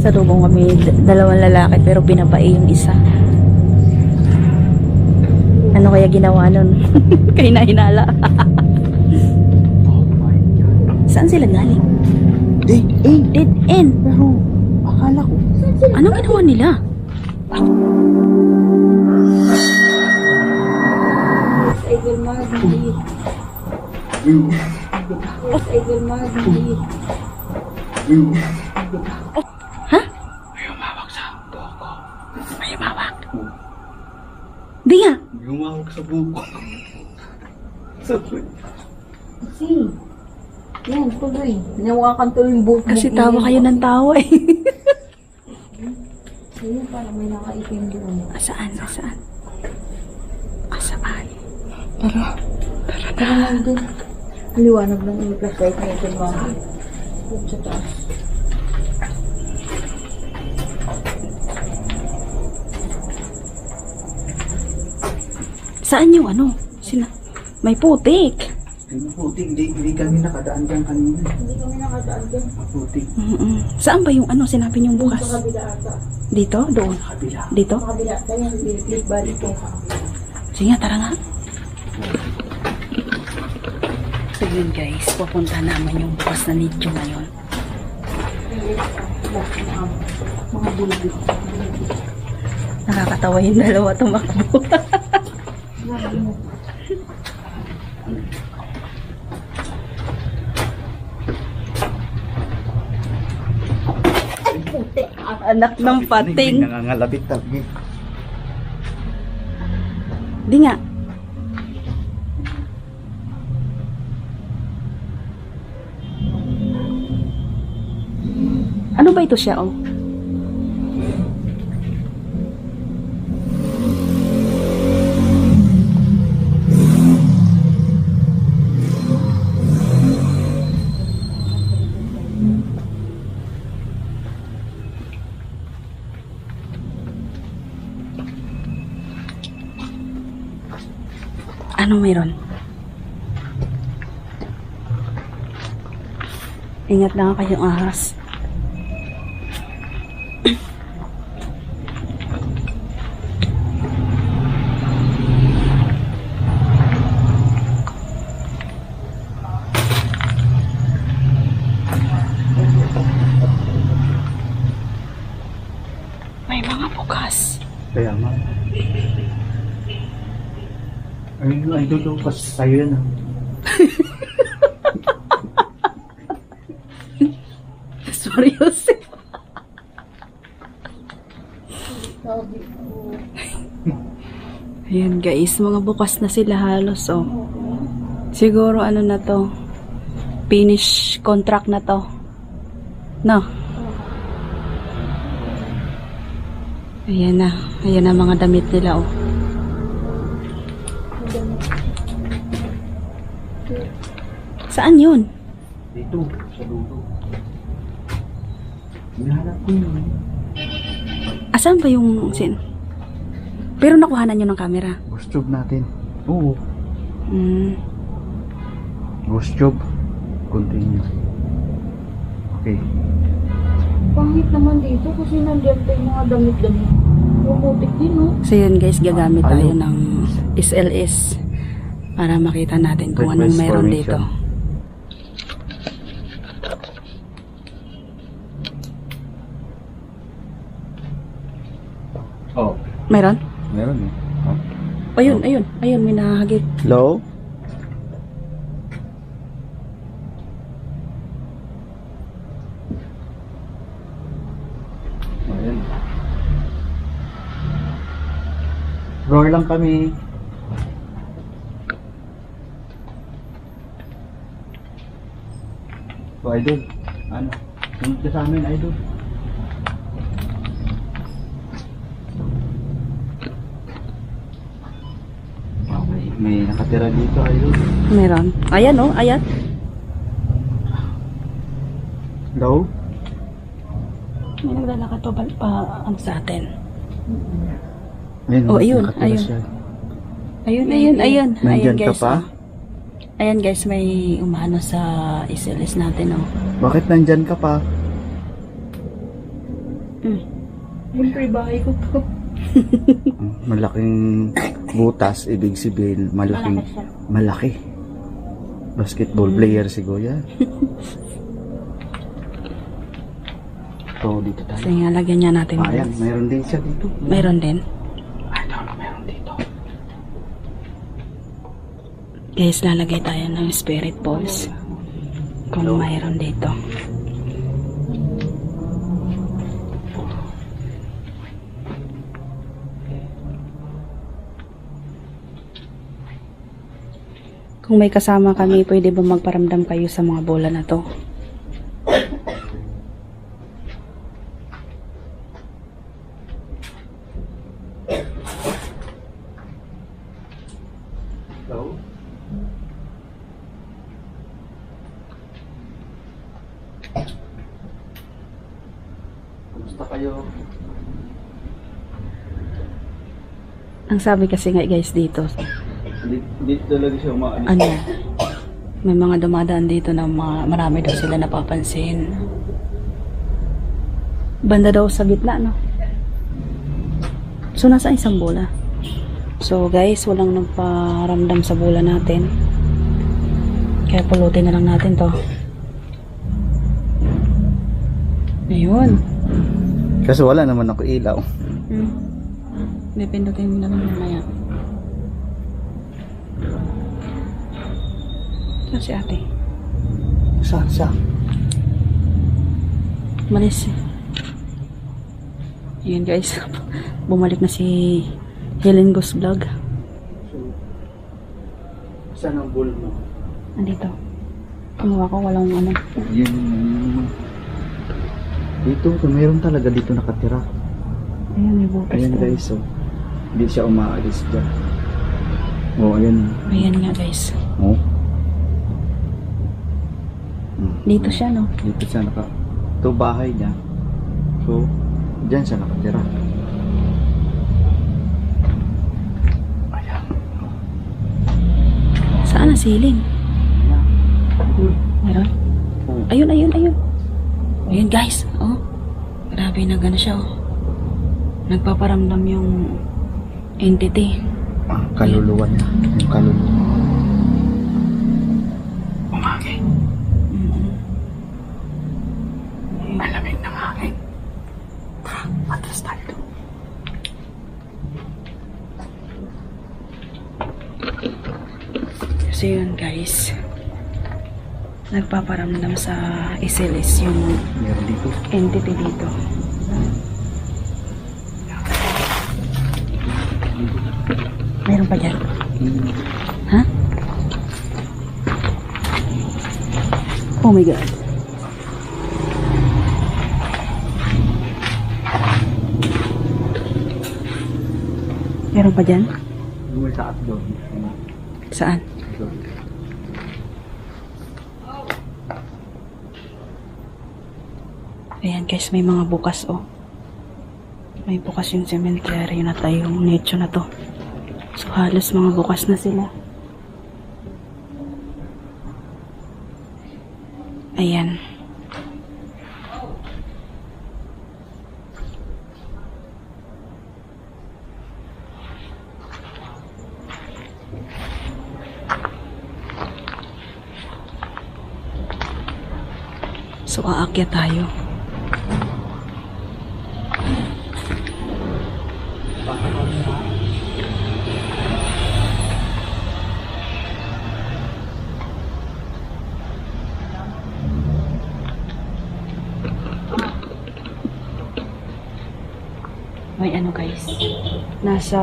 Sa lubong kami, dalawang lalaki pero binabae yung isa. Ano kaya ginawa nun? Kay na hinala. Oh my God. Saan sila galing? Dead end. Dead end. Pero, akala ko. Anong ginawa nila? Idol Magdi. Idol Magdi. Ha? May umawak sa buko. May umawak. Di nga. May umawak sa buko. Sabi. Kasi, yan, tuloy. Hinawakan tuloy yung buhok. Kasi tawa kayo ng tawa eh. Ayun, parang may nakaitim doon. Asaan? Asaan? Asaan? Tara lang din. Liwanag ng yung flashlight na ito mga. Doon sa taas. Saan yung ano? May putik. Ay, maputi. Hindi kami nakadaan dyan kanina. Hindi kami nakadaan dyan. Maputi. Saan ba yung ano sinabi niyong bukas? Sa kabila ata. Dito? Doon? Sa kabila. Dito? Sa kabila. Ganyan, balik balik ko sa kabila. Sige nga, tara nga. So yun guys, pupunta naman yung bukas na nicho ngayon. Mga bulbi. Nakakatawa yung dalawa tumakbo. Anak ng pating. Nangangalabit tabi. Di nga. Ano ba ito siya, oh? Ano meron? Ingat lang kayong ahas. May mga bukas. Kaya nga. Ay, idol daw kasi sa'yo yan ah. Sorry, Jose. Sabi ko. Ayan guys, mga bukas na sila halos, oh. Siguro ano na to, finish contract na to. No? Ayan na mga damit nila, oh. Saan yun? Dito, sa dulo. Hinahanap ko yun. Asan ba yung sin? Pero nakuhanan nyo ng camera. Ghost job natin. Oo. Ghost job. Continue. Okay. Pangit naman dito kasi nandiyan pa yung mga damit-damit. Pumutik din, no? So yun guys, gagamit tayo Ayun. ng SLS para makita natin kung anong Request meron formation. dito. Oh. Meron? Meron eh. Oh. Ayun, may nahagip. Hello? Ayan. Roar lang kami. So, idol. Ano? Sunod ka sa amin, idol. Okay. May nakatira dito, idol. Meron. Ayan, oh, ayan. Hello? May naglalakad pa ano sa atin. Ayun, Oh, ayun, nakatira ayun. siya. Ayun. Ayan Nandyan ka guys. pa? Oh. Ayan guys, may umano sa SLS natin, oh. Bakit nandyan ka pa? Siyempre, bahay ko to. Malaking butas, ibig sabihin, malaking, Malaki siya. malaki. Basketball player siguro yan. So, dito tayo. Sige nga, lagyan niya natin. Ayan, mayroon din siya dito. Mayroon din. Ay, ito, mayroon dito. Guys, lalagay tayo ng spirit balls. Kung mayroon dito. Kung may kasama kami, pwede ba magparamdam kayo sa mga bola na to? Hello? Kumusta kayo? Ang sabi kasi nga guys dito, Dito talaga siya umaalis. ano, may mga dumadaan dito na marami daw sila napapansin. Banda daw sa gitna, no? So, nasa isang bola. So, guys, walang nagparamdam sa bola natin. Kaya pulutin na lang natin to. Ayun. Kasi wala naman ako ilaw. Depindutin mo na lang mamaya. Saan si ate? Sa. Malis. Ayan guys. Bumalik na si Helen Ghost Vlog. Saan ang ball mo? Andito. Kumuha ko, walang ano. Yun. Dito, mayroon talaga dito nakatira. Ayan, may butas. Ayan guys, so. Hindi siya umaalis dyan. Oh, ayan. Ayan nga guys. Oh. Dito siya, no? Dito siya ito bahay niya. So, dyan siya nakatira. Ayan. Saan ang ceiling? Meron? Oh. Ayun. Ayun guys. Oh. Grabe na gano'n siya, oh. Nagpaparamdam yung entity. Kaluluwa niya. Yung kaluluwa. Umangin. Malamig ng hangin. Atras tayo. So yun guys. Nagpaparamdam sa isilis yung Meron dito. entity dito. Mayroon pa dyan? Ha? Oh my God. Meron pa dyan? May taas doon. Saan? Doon. Ayan guys, may mga bukas oh. May bukas yung cemetery na tayo, yung nicho na to. So halos mga bukas na sila. Ayan. So aakyat tayo. May ano guys, nasa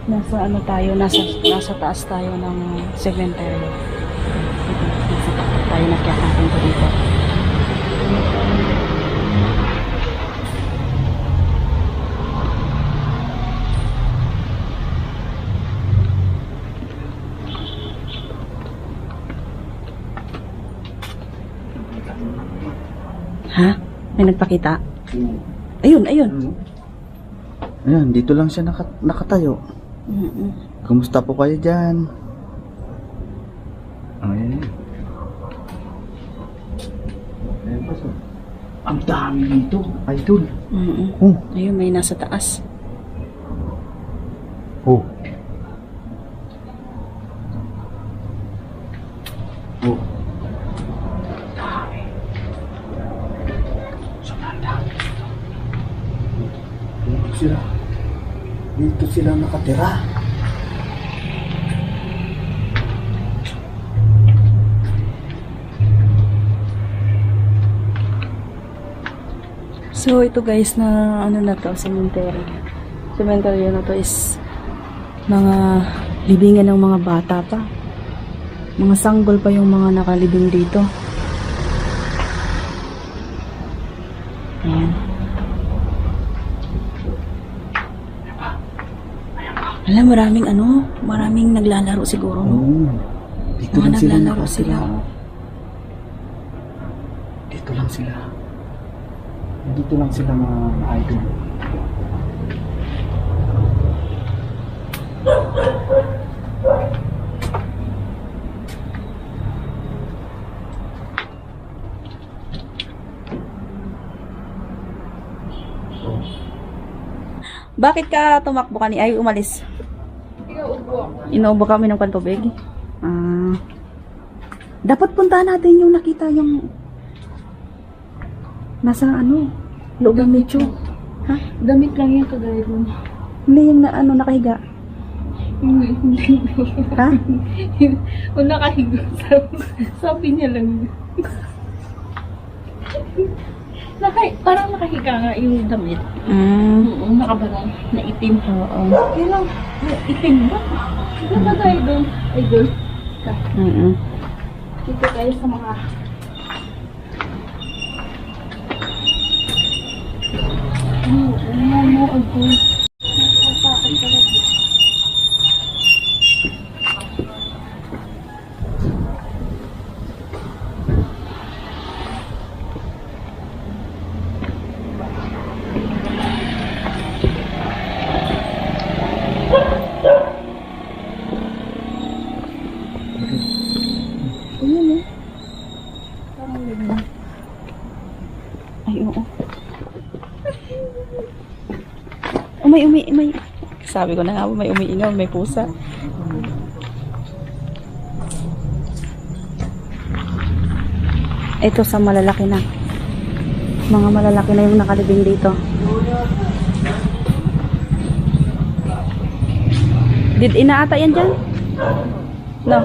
ano tayo, nasa taas tayo ng cemetery. Nasa taas tayo nagkakapunta dito. Ha? May nagpakita? Ayun. Ayan, dito lang siya nakatayo. Kumusta po kayo dyan? Ayan. Ayan pa so. Ang dami nito, idol. Mm-mm. Ayun, may nasa taas. Oh. Oh. Dami. Sobrang dami. Dito sila. Dito sila nakatira. So, ito guys na ano na to, cemetery. Cemetery na to is mga libingan ng mga bata pa. Mga sanggol pa yung mga nakalibing dito. Ayan. Alam, maraming naglalaro siguro. No? Oh. Dito Mga lang sila naglalaro nakatira. sila. Dito lang sila. Dito lang sila mga idol. Bakit ka tumakbo ka ay umalis? Inuubo kami ng pantubig. Dapat puntahan natin yung nakita yung nasa loob ng nicho. Ha? Damit lang yung kagaya mo. Hindi yung nakahiga. Ha? O nakahigo. Sabi niya lang. Parang nakahiga nga yung damit. Oo, nakabarang na itim. Oo. Kaya lang, itim ba? Ano ba tayo doon? Idol. Dito tayo sa mga... Idol. Nakakapakit talaga. Ay, oo. May. Sabi ko na nga, may umiingaw, may pusa. Ito sa malalaki na. Mga malalaki na yung nakalibing dito. Did inaata yan dyan? No.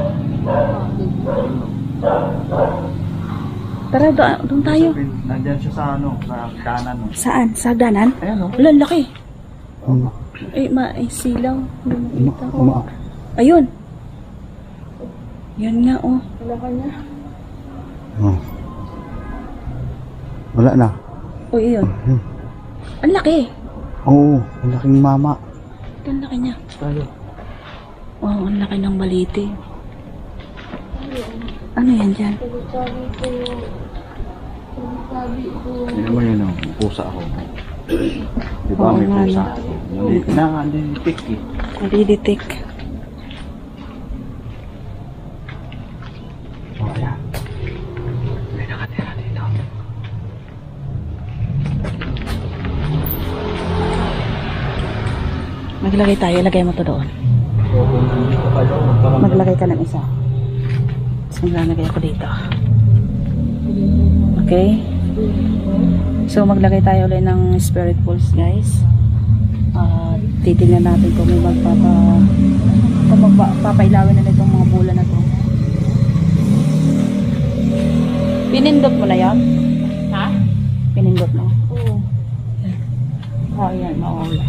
Tara, doon tayo. Nandyan siya sa sa kanan. No? Saan? Sa hagdanan? Ayan, no? Wala, laki. Ay, silaw. Lumita ko. Ayun. Yan nga, oh. Wala ka niya. Oh. Wala na. Oh, yun. Ang laki. Oo, ang laking mama. Ang laki niya. Tayo. Oh, ang laki ng baliti. Ano yan dyan? Hindi naman yun, no? Pusa ako. Di ba Oo may nga, pusa? no? Nanganditik eh. Naliditik. Oh, ayan. May nakatira dito. Maglagay tayo. Lagay mo to doon. Maglagay ka ng isa. Tapos maglalagay ako dito. Okay? So, maglagay tayo ulit ng spirit balls, guys. Titingnan natin kung may magpapailawin na itong mga bola na to. Pinindot mo na yan? Ha? Pinindot mo? Oo. Yan, mawala.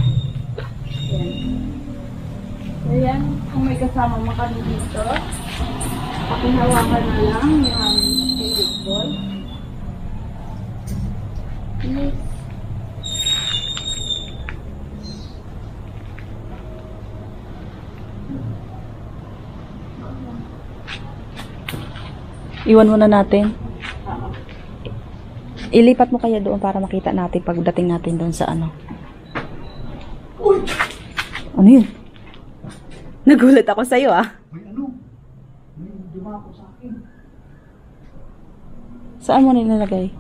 Ayan, kung may kasama mo kami dito, pakihawakan na lang yung aming spirit ball. Please. Iwan muna natin. Ilipat mo kaya doon para makita natin pagdating natin doon sa ano. Ano yun? Nagulat ako sa'yo ah. May ano? May dumako sa akin. Saan mo nilalagay?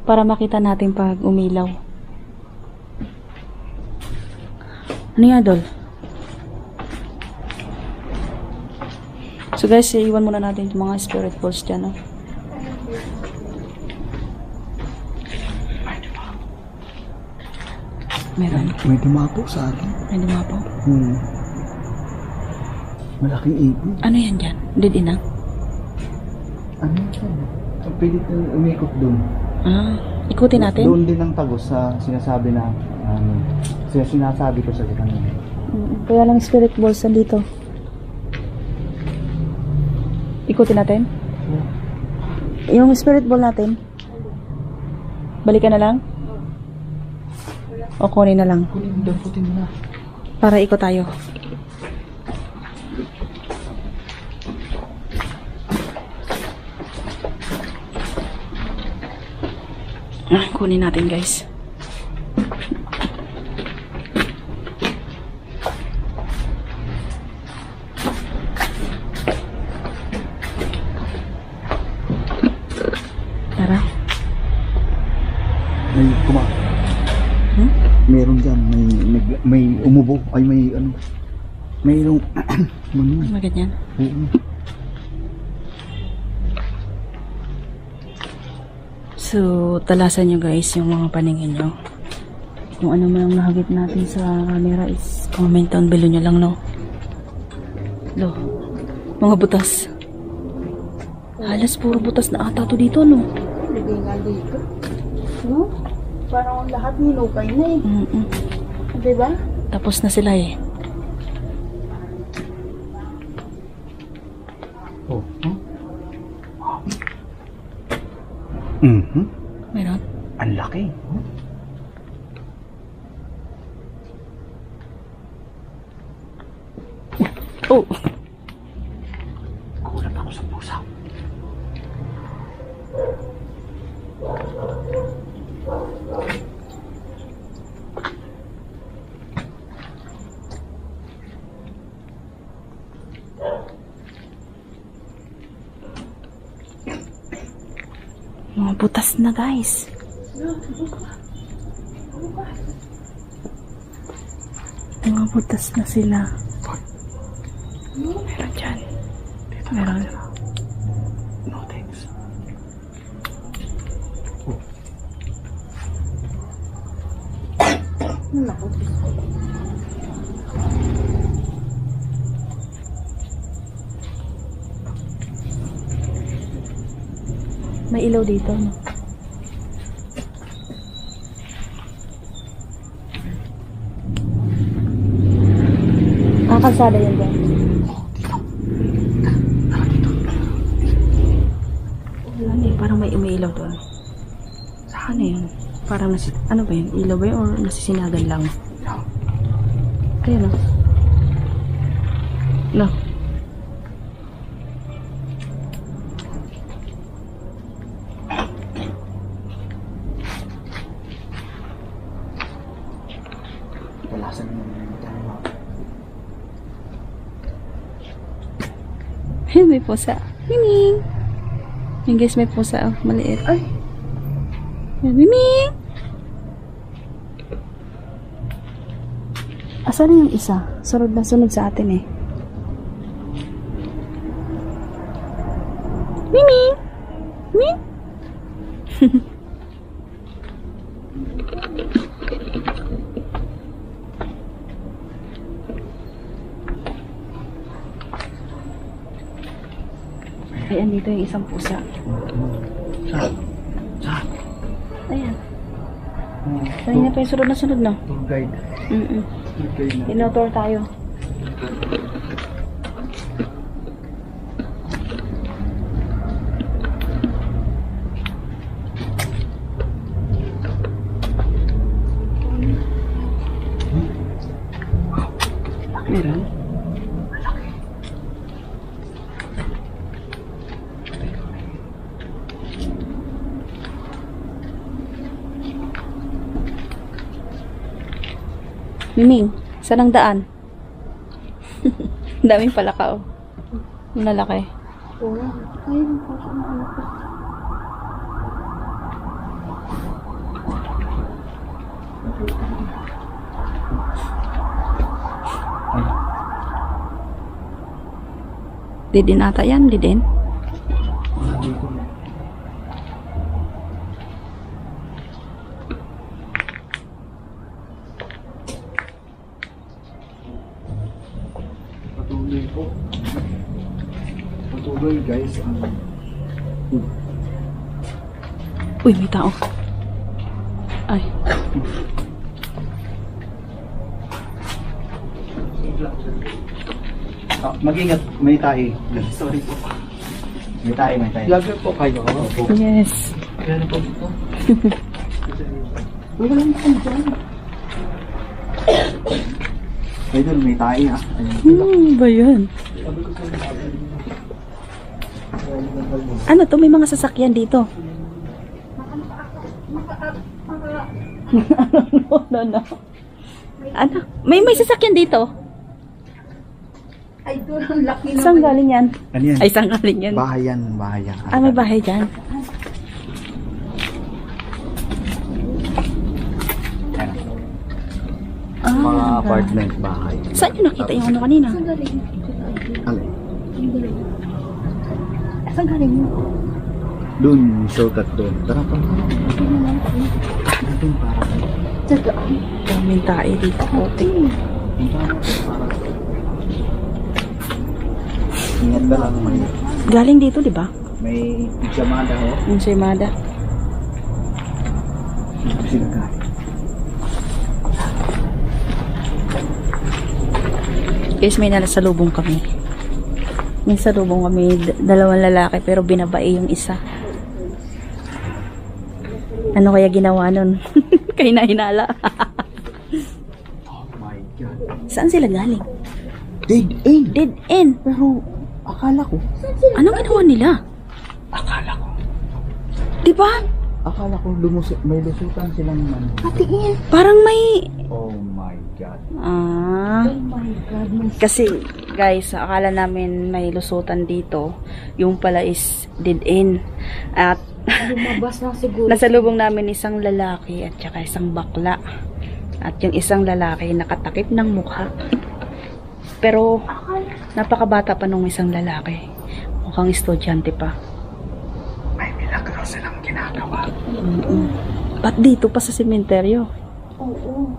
para makita natin pag umilaw. Ano yan, Dol? So guys, iwan muna natin yung mga spirit balls dyan, no? Meron. May dumapo sa akin. May dumapo. Malaking ibig. Ano yan dyan? Dead inang? Ano yan? Ang pilit na umikot doon. Ah, ikutin natin? Doon din ang tagos sa sinasabi na sinasabi ko sa kanila. Kaya lang spirit balls dito. Ikutin natin? Yung spirit ball natin? Balikan na lang? O kunin na lang? Kunin mo na. Para ikot tayo. Kunin natin, guys. Tara. May meron dyan. May umubo. Ay, may ano. Mayroong Maganyan. Oo. So, talasan nyo guys yung mga paningin nyo. Kung ano man ang nakagit natin sa camera is comment down below nyo lang, no? Lo, mga butas. Halos puro butas na ata to dito, no? Lagay nga dito. No? Parang lahat nilukay na eh. Diba? Tapos na sila eh. Oh. Meron? Ang laki. Oh! Kulat ako sa pusa. Mga butas na guys. Mga butas na sila. Meron dyan. Meron. No thanks. Naku. May ilaw dito, no? Kalsada yan dyan. Wala na eh, parang may umiilaw doon. Saan na yun? Parang ano ba yun? Ilaw ba yun or nasisinagan lang? Kaya no? No. Talasan mo yung dalawa. May pusa. Miming! Yung guys, may pusa. Oh, maliit. Ay! Yan, Miming! Asan na yung isa? Sunod na sunod sa atin eh. Miming! Miming! Ay, andito yung isang pusa. Saan? Ayan. Kanina pa yung sunod na sunod na. Tour guide. Tour guide na. Tinotour tayo. Meron? Miming, saan ang daan? Daming palaka, oh. Malaki. Oo. Ay, yung puso na ano pa. Didin ata yan, didin. Patuloy po. Patuloy guys. Uy, may tao. Ay. Mag-ingat, may tayo. Sorry po. May tayo, may tayo. Vlogger po kayo. Opo. Yes. Ano po dito? Wala lang po dyan. Idol, may tayo ah. Ba yun? Ano to? May mga sasakyan dito. No. Ano? May sasakyan dito? Ay, doon ang laki Saan naman. galing yan? Ano yan? Ay, saan galing yan? Bahay yan, bahay yan. Ah, may bahay dyan. Ah, Mga apartment, bahay. saan nyo nakita yung ano kanina? Saan galing? Ano? Saan galing mo? Doon, shortcut doon. Tara pa. Doon para. Tsagaan. Daming tae dito. Puti. Ingat ka lang, may, Galing dito, di ba? may pijamada ho. Yung si Mada. Sila ka. Guys, may nalasalubong kami. May salubong kami, dalawang lalaki, pero binabae yung isa. Ano kaya ginawa nun? Kaya na hinala. Oh my God. Saan sila galing? Dead end. Dead end. Pero, akala ko. Anong ginawa nila? Akala ko. Di ba? Akala ko may lusutan silang ano. Patiin. Parang may... Oh my God. Ah... Oh my God. May Kasi, guys, akala namin may lusutan dito. Yung pala is dead end. At lumabas na siguro. nasalubong namin isang lalaki at saka isang bakla. At yung isang lalaki nakatakip ng mukha. Pero, napakabata pa nung isang lalaki. Mukhang estudyante pa. May milagro silang ginagawa. Ba't dito pa sa sementeryo? Oo.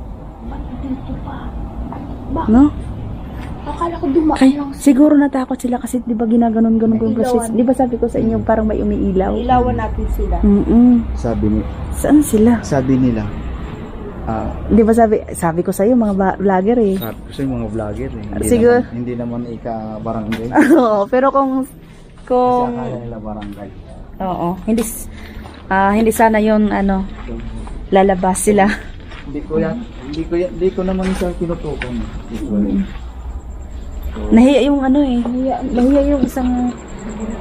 Ba't dito pa? No? Akala ko dumaan Kay, lang. siguro natakot sila kasi di ba ginaganon-ganon ko yung process. Ilawan. Di ba sabi ko sa inyo parang may umiilaw? Ilawan natin sila. Saan sila? Sabi nila, Di ba sabi ko sa iyo mga vlogger eh. sabi ko sa mga vlogger eh. Siguro. Hindi naman ika-barangay. Oo, pero kung Kasi akala nila barangay. oo, hindi sana yon ano lalabas sila. Hindi ko naman siya tinutukan. Nahiya yung ano eh, nahiya yung isang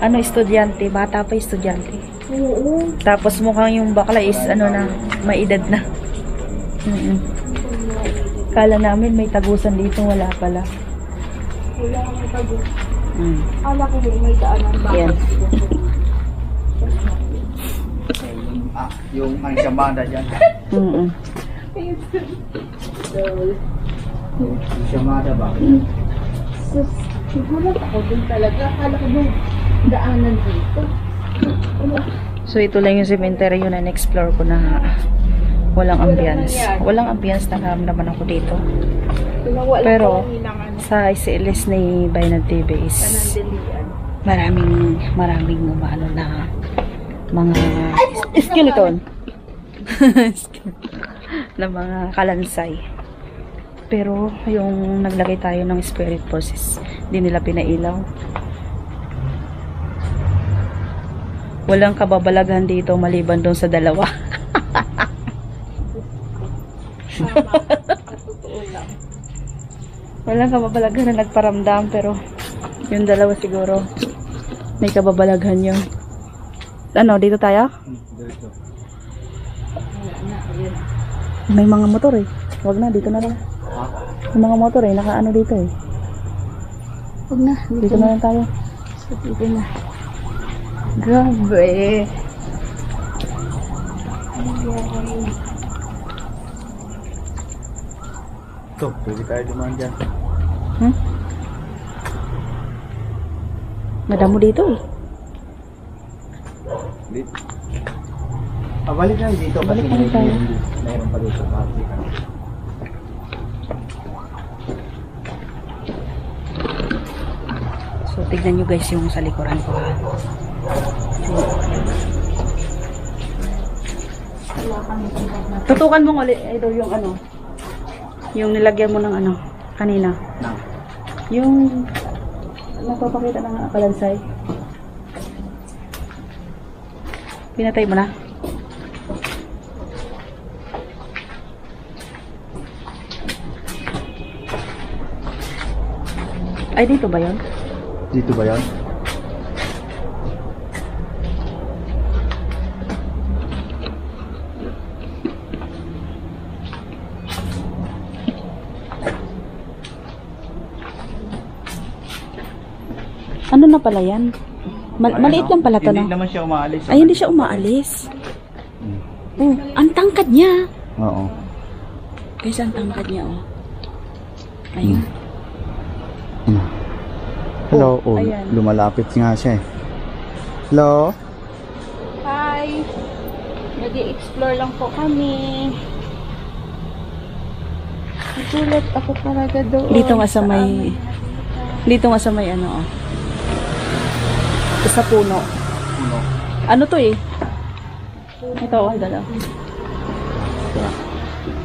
ano estudyante, bata pa estudyante. Oo. Tapos mukhang yung bakla is ano na, may edad na. Kala namin may tagusan dito, wala pala. Wala kang tago. Mm. Akala ko may daanan ba? Yan. Yung ang samada dyan. Mm. Yung samada ba? Sus, siguro ako din talaga. Akala ko yung daanan dito. So ito lang yung cemetery na na-explore ko na walang ambience. Walang ambience na naman ako dito. Wala Pero, kang hinangan. sa ICLS ni Bainad TV is Panandalian. maraming ano na mga skeleton na mga kalansay. Pero yung naglagay tayo ng spirit forces, hindi nila pinailaw. Walang kababalaghan dito maliban doon sa dalawa. Walang kababalaghan na nagparamdam, pero yung dalawa siguro may kababalaghan yun. Ano, dito tayo? May mga motor eh. Wag na, dito na lang. May mga motor eh, nakaano dito eh. Huwag na. Dito na lang tayo. Dito na. Grabe. Ito, pwede tayo dumaan dyan. Hmm? Madamo dito eh. Dito. Balik lang dito. Balik kasi lang tayo. Mayroon pa dito. So, tignan nyo guys yung sa likuran ko ha. Tutukan mo ulit, idol, yung ano. Yung nilagyan mo ng ano, kanina. Nang. Yung nagpapakita ng kalansay. Pinatay mo na. Ay, dito ba yun? Dito ba yan? Ano na pala yan? Maliit lang pala to, Hindi no? naman siya umaalis. Ay, hindi siya umaalis. Hmm. Oh, ang tangkad niya. Oo. Guys, ang tangkad niya, oh. Ayun. Hello. Oh, ayan. lumalapit nga siya eh. Hello? Hi! Nag-i-explore lang po kami. Nagulat ako talaga doon. Dito nga sa may... Dito nga sa may ano, oh. Sa puno. Puno. Ano to eh? Ito, oh, dalaw.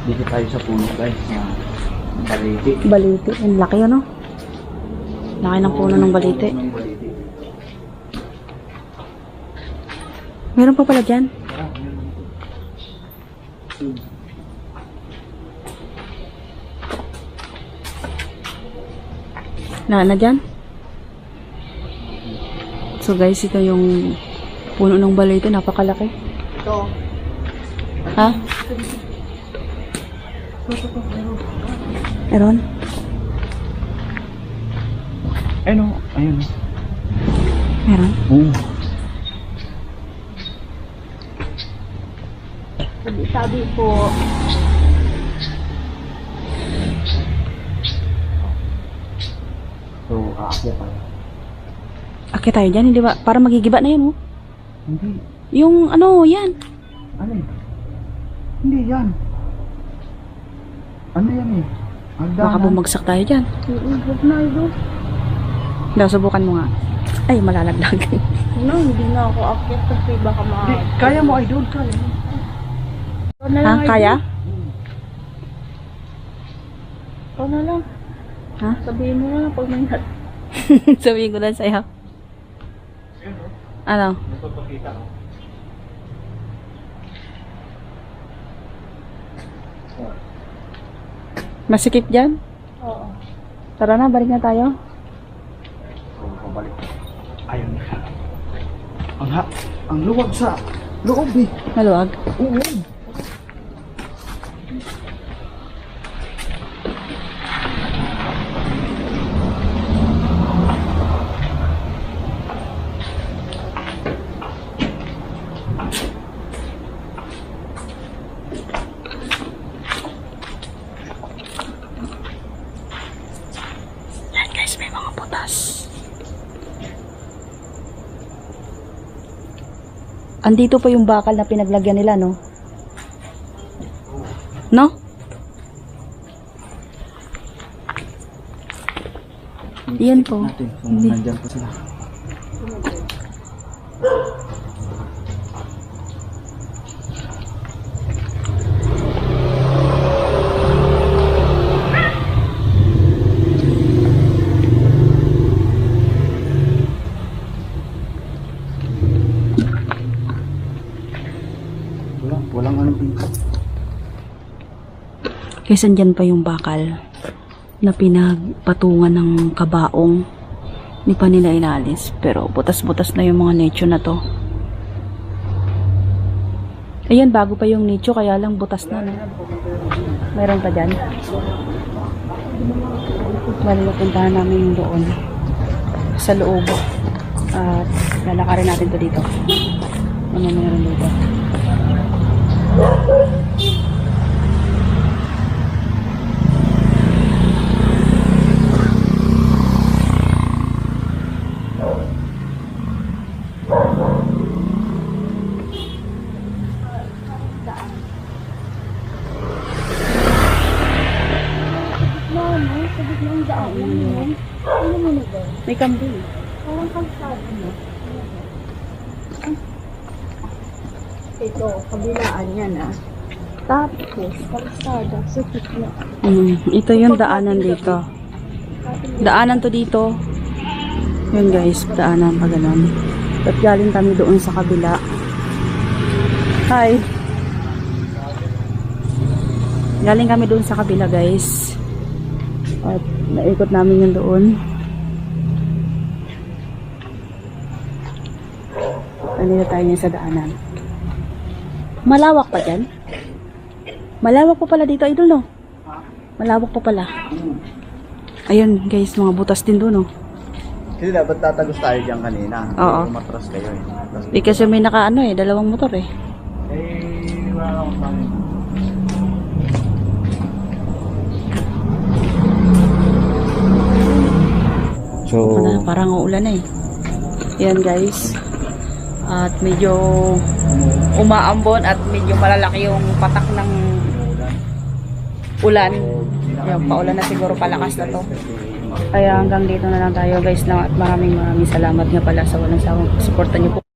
Dito tayo sa puno guys. Baliti. Baliti. Ang laki, ano? Laki ng puno ng baliti. Meron pa pala dyan. Na dyan? So guys, ito yung puno ng baliti. Napakalaki. Ito. Ha? Meron? Ayun o. Ayun o. Meron? Oo. Sabi po, So, aakyat tayo. Akit tayo dyan, hindi ba? Para magigiba na yun, oh. Hindi. Yung ano, yan. Ano eh? Hindi yan. Ano yan eh? Baka bumagsak tayo dyan. huwag na ito. Daw, subukan mo nga. Ay, malalagdag. No, hindi na ako akyat kasi baka Kaya mo, idol. Kaya mo. Ikaw na Ha? lang, Kaya? Ikaw na lang. Ha? Sabihin mo na lang pag may nat. Sabihin ko lang sa'yo. Ano? Napapakita ko. Masikip dyan? Oo. Tara na, balik na tayo. So, pabalik. Ayun. Ang luwag sa loob eh. Maluwag. Oo. Yan guys, may mga butas. Andito pa yung bakal na pinaglagyan nila, no? No? Yan po. Natin kung Hindi. nandyan pa sila. Walang anong dito. Kasi andyan pa yung bakal na pinagpatungan ng kabaong. Hindi pa nila inalis. Pero butas-butas na yung mga nicho na to. Ayan, bago pa yung nicho, kaya lang butas na, no? Meron pa dyan. Bali, puntahan namin yung doon. Sa loob. At lalakarin natin to dito. Ano meron dito? May kambing. Ito, kabilaan yan ah. Tapos, kalsada, sa gitna. Ito yung daanan dito. Daanan to dito. Yun guys, daanan pa ganun. At galing kami doon sa kabila. Hi! Galing kami doon sa kabila guys. At naikot namin yun doon. Nandito tayo niya sa daanan. Malawak pa dyan? Malawak pa pala dito, idol, no? Malawak pa pala. Ayun, guys, mga butas din doon, no? Kasi dapat tatagos tayo dyan kanina. Oo. Umatras kayo eh. Tapos, Kasi may naka, dalawang motor, eh. wala akong pangin. So, Parang uulan na, eh. Yan, guys. At medyo umaambon at medyo malalaki yung patak ng ulan. Yung paulan na siguro, palakas na to. Kaya hanggang dito na lang tayo guys, at maraming salamat nga pala sa walang sawang suporta niyo po.